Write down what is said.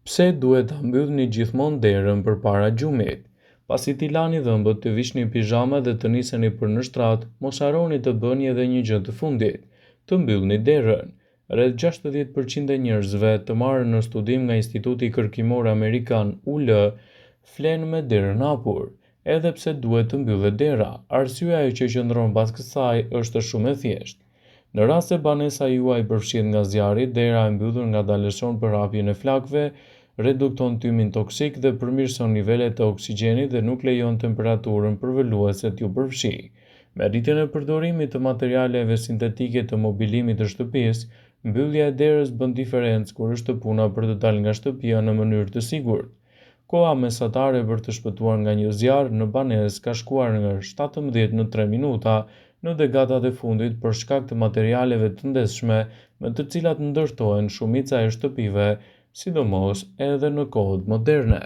Pse duhet ta mbyllni gjithmonë derën përpara gjumit? Pasi t'i lani dhëmbët të vishni pijama dhe të niseni për në shtrat, mos harroni të bëni edhe një gjë të fundit, të mbyllni derën. Rreth 60% e njerëzve të marrë në studim nga Instituti Kërkimor Amerikan UL flenë me derën hapur. Edhe pse duhet të mbyllet dera, arsyeja që qëndron pas kësaj është shumë e thjeshtë. Në rast se banesa juaj përfshihet nga zjarri, dera e mbyllur ngadalëson përhapjen e flakëve, redukton tymin toksik dhe përmirëson nivelet e oksigjenit dhe nuk lejon temperaturën përvoluese t'ju përfshi. Me rritjen e përdorimit të materialeve sintetike të mobilimit të shtëpisë, mbyllja e derës bën diferencë kur është puna për të dalë nga shtëpia në mënyrë të sigurt. Koha mesatare për të shpëtuar nga një zjarr në banesë ka shkuar nga 17 në 3 minuta në dekadat e fundit për shkak të materialeve të ndeshme me të cilat ndërtohen shumica e shtëpive, sidomos edhe në kohët moderne.